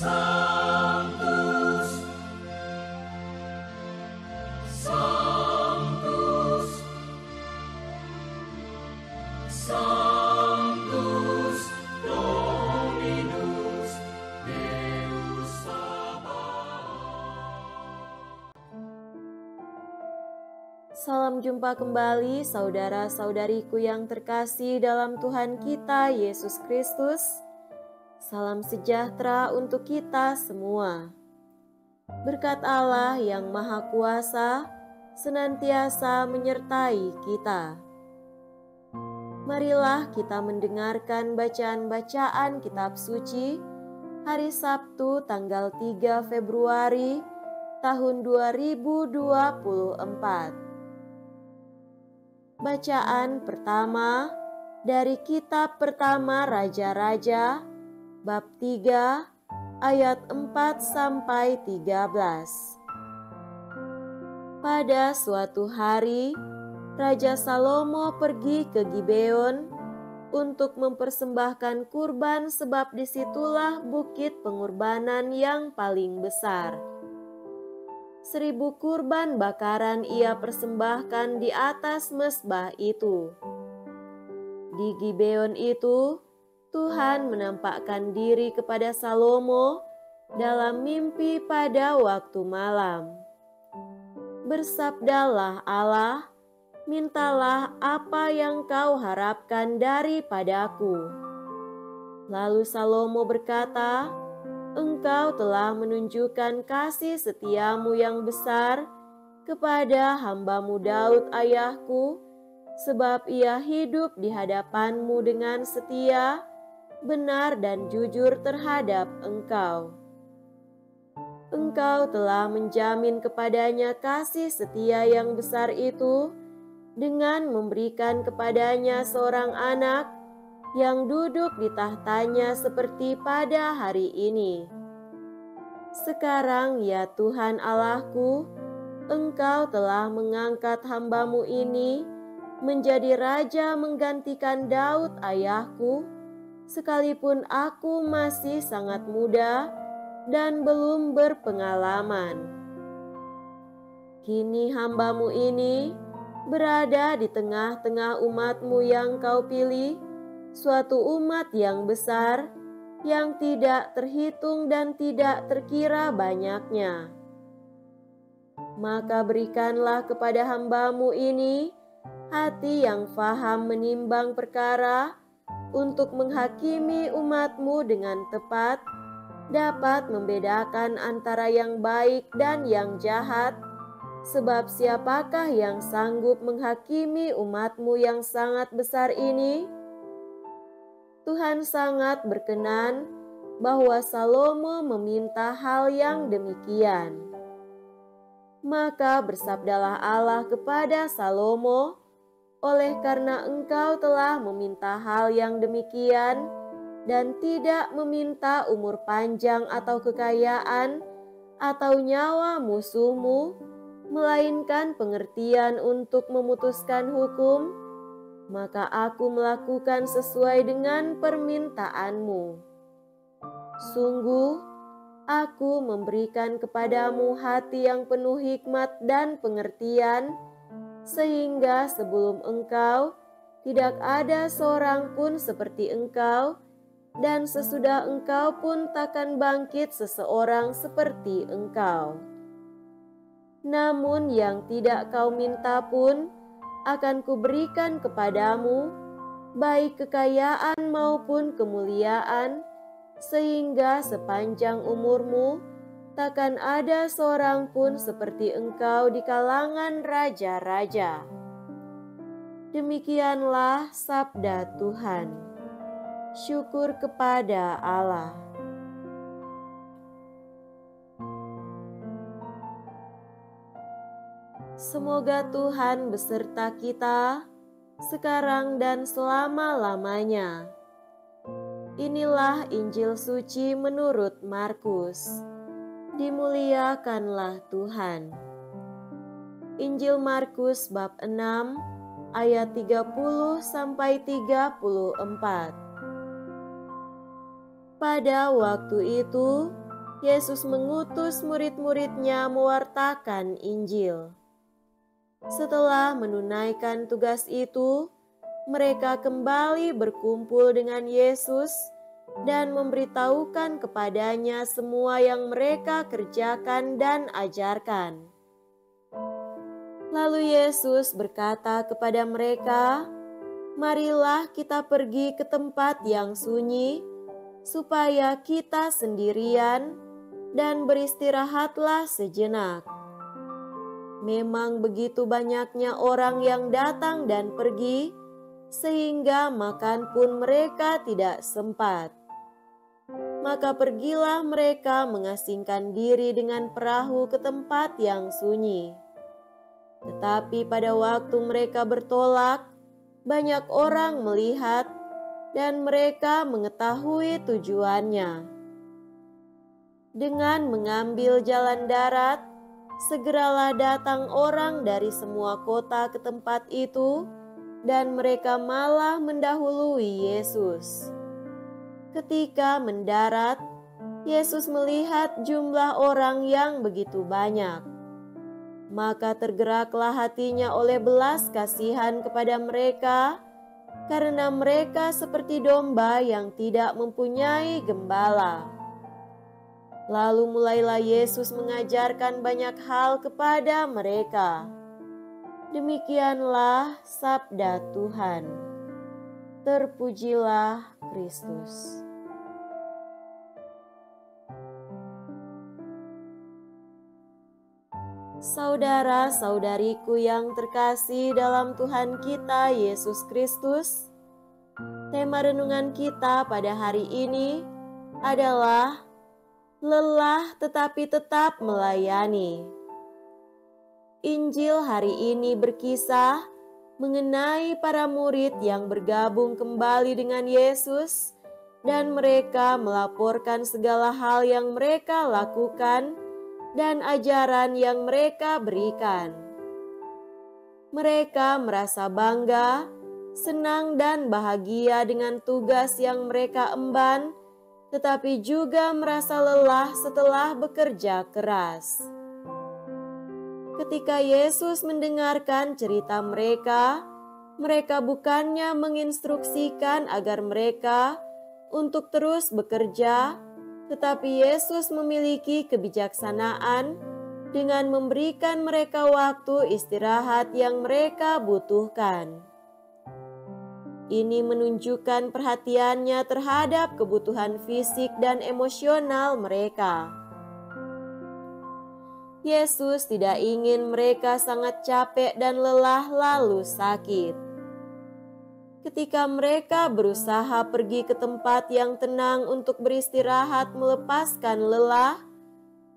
Sanctus, Sanctus, Sanctus Dominus Deus Sabaoth. Salam jumpa kembali saudara-saudariku yang terkasih dalam Tuhan kita Yesus Kristus. Salam sejahtera untuk kita semua. Berkat Allah yang Maha Kuasa senantiasa menyertai kita. Marilah kita mendengarkan bacaan-bacaan kitab suci hari Sabtu tanggal 3 Februari tahun 2024. Bacaan pertama dari kitab pertama Raja-Raja bab 3 ayat 4-13. Pada suatu hari, Raja Salomo pergi ke Gibeon untuk mempersembahkan kurban sebab disitulah bukit pengorbanan yang paling besar. 1000 kurban bakaran ia persembahkan di atas mezbah itu. Di Gibeon itu, Tuhan menampakkan diri kepada Salomo dalam mimpi pada waktu malam. Bersabdalah Allah, mintalah apa yang kau harapkan daripadaku. Lalu Salomo berkata, Engkau telah menunjukkan kasih setiamu yang besar kepada hamba-Mu Daud ayahku, sebab ia hidup di hadapan-Mu dengan setia, benar dan jujur terhadap Engkau. Engkau telah menjamin kepadanya kasih setia yang besar itu dengan memberikan kepadanya seorang anak yang duduk di tahtanya seperti pada hari ini. Sekarang ya Tuhan Allahku, Engkau telah mengangkat hamba-Mu ini menjadi raja menggantikan Daud ayahku, sekalipun aku masih sangat muda dan belum berpengalaman. Kini hamba-Mu ini berada di tengah-tengah umat-Mu yang Kau pilih, suatu umat yang besar, yang tidak terhitung dan tidak terkira banyaknya. Maka berikanlah kepada hamba-Mu ini hati yang faham menimbang perkara, untuk menghakimi umat-Mu dengan tepat, dapat membedakan antara yang baik dan yang jahat, sebab siapakah yang sanggup menghakimi umat-Mu yang sangat besar ini? Tuhan sangat berkenan bahwa Salomo meminta hal yang demikian. Maka bersabdalah Allah kepada Salomo, oleh karena engkau telah meminta hal yang demikian dan tidak meminta umur panjang atau kekayaan atau nyawa musuhmu, melainkan pengertian untuk memutuskan hukum, maka aku melakukan sesuai dengan permintaanmu. Sungguh, aku memberikan kepadamu hati yang penuh hikmat dan pengertian, sehingga sebelum engkau tidak ada seorang pun seperti engkau, dan sesudah engkau pun takkan bangkit seseorang seperti engkau. Namun yang tidak kau minta pun akan kuberikan kepadamu, baik kekayaan maupun kemuliaan, sehingga sepanjang umurmu takkan ada seorang pun seperti engkau di kalangan raja-raja. Demikianlah sabda Tuhan. Syukur kepada Allah. Semoga Tuhan beserta kita sekarang dan selama-lamanya. Inilah Injil suci menurut Markus. Dimuliakanlah Tuhan. Injil Markus bab 6 ayat 30-34. Pada waktu itu, Yesus mengutus murid-muridnya mewartakan Injil. Setelah menunaikan tugas itu, mereka kembali berkumpul dengan Yesus dan memberitahukan kepadanya semua yang mereka kerjakan dan ajarkan. Lalu Yesus berkata kepada mereka, "Marilah kita pergi ke tempat yang sunyi, supaya kita sendirian dan beristirahatlah sejenak." Memang begitu banyaknya orang yang datang dan pergi, sehingga makan pun mereka tidak sempat. Maka pergilah mereka mengasingkan diri dengan perahu ke tempat yang sunyi. Tetapi pada waktu mereka bertolak, banyak orang melihat dan mereka mengetahui tujuannya. Dengan mengambil jalan darat, segeralah datang orang dari semua kota ke tempat itu, dan mereka malah mendahului Yesus. Ketika mendarat, Yesus melihat jumlah orang yang begitu banyak. Maka tergeraklah hatinya oleh belas kasihan kepada mereka, karena mereka seperti domba yang tidak mempunyai gembala. Lalu mulailah Yesus mengajarkan banyak hal kepada mereka. Demikianlah sabda Tuhan. Terpujilah Kristus. Saudara-saudariku yang terkasih dalam Tuhan kita Yesus Kristus, tema renungan kita pada hari ini adalah lelah tetapi tetap melayani. Injil hari ini berkisah mengenai para murid yang bergabung kembali dengan Yesus dan mereka melaporkan segala hal yang mereka lakukan dan ajaran yang mereka berikan. Mereka merasa bangga, senang dan bahagia dengan tugas yang mereka emban, tetapi juga merasa lelah setelah bekerja keras. Ketika Yesus mendengarkan cerita mereka, mereka bukannya menginstruksikan agar mereka untuk terus bekerja, tetapi Yesus memiliki kebijaksanaan dengan memberikan mereka waktu istirahat yang mereka butuhkan. Ini menunjukkan perhatiannya terhadap kebutuhan fisik dan emosional mereka. Yesus tidak ingin mereka sangat capek dan lelah lalu sakit. Ketika mereka berusaha pergi ke tempat yang tenang untuk beristirahat melepaskan lelah,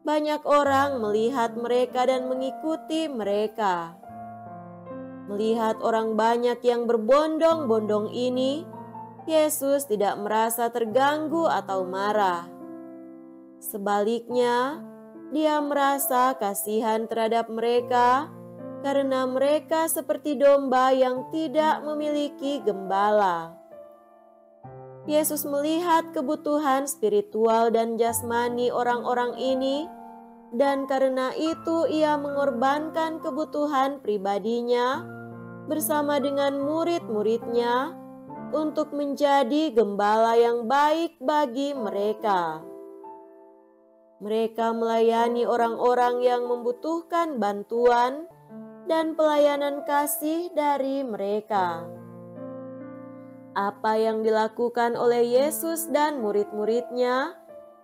banyak orang melihat mereka dan mengikuti mereka. Melihat orang banyak yang berbondong-bondong ini, Yesus tidak merasa terganggu atau marah. Sebaliknya, Dia merasa kasihan terhadap mereka karena mereka seperti domba yang tidak memiliki gembala. Yesus melihat kebutuhan spiritual dan jasmani orang-orang ini, dan karena itu Ia mengorbankan kebutuhan pribadinya bersama dengan murid-muridnya untuk menjadi gembala yang baik bagi mereka. Mereka melayani orang-orang yang membutuhkan bantuan dan pelayanan kasih dari mereka. Apa yang dilakukan oleh Yesus dan murid-muridnya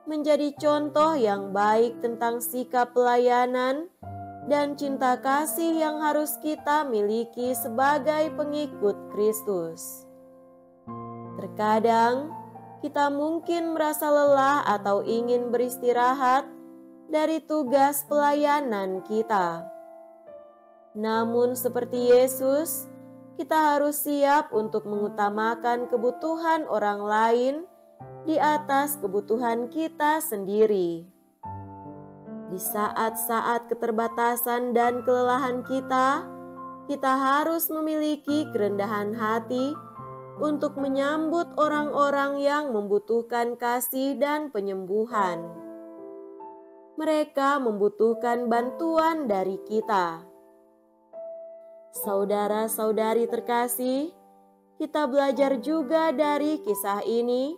menjadi contoh yang baik tentang sikap pelayanan dan cinta kasih yang harus kita miliki sebagai pengikut Kristus. Terkadang kita mungkin merasa lelah atau ingin beristirahat dari tugas pelayanan kita. Namun seperti Yesus, kita harus siap untuk mengutamakan kebutuhan orang lain di atas kebutuhan kita sendiri. Di saat-saat keterbatasan dan kelelahan kita harus memiliki kerendahan hati untuk menyambut orang-orang yang membutuhkan kasih dan penyembuhan. mereka membutuhkan bantuan dari kita. Saudara-saudari terkasih, kita belajar juga dari kisah ini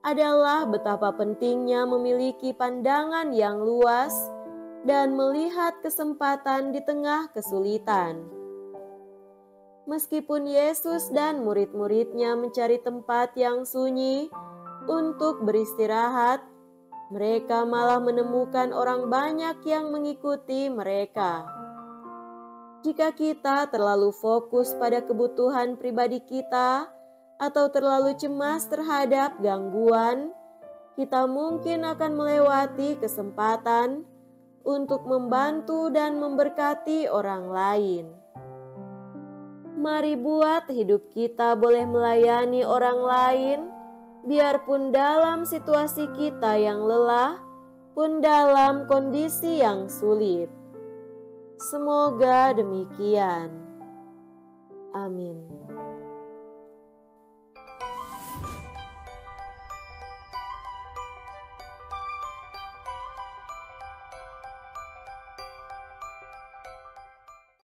adalah betapa pentingnya memiliki pandangan yang luas dan melihat kesempatan di tengah kesulitan. Meskipun Yesus dan murid-muridnya mencari tempat yang sunyi untuk beristirahat, mereka malah menemukan orang banyak yang mengikuti mereka. Jika kita terlalu fokus pada kebutuhan pribadi kita atau terlalu cemas terhadap gangguan, kita mungkin akan melewati kesempatan untuk membantu dan memberkati orang lain. Mari buat hidup kita boleh melayani orang lain, biarpun dalam situasi kita yang lelah, pun dalam kondisi yang sulit. Semoga demikian. Amin.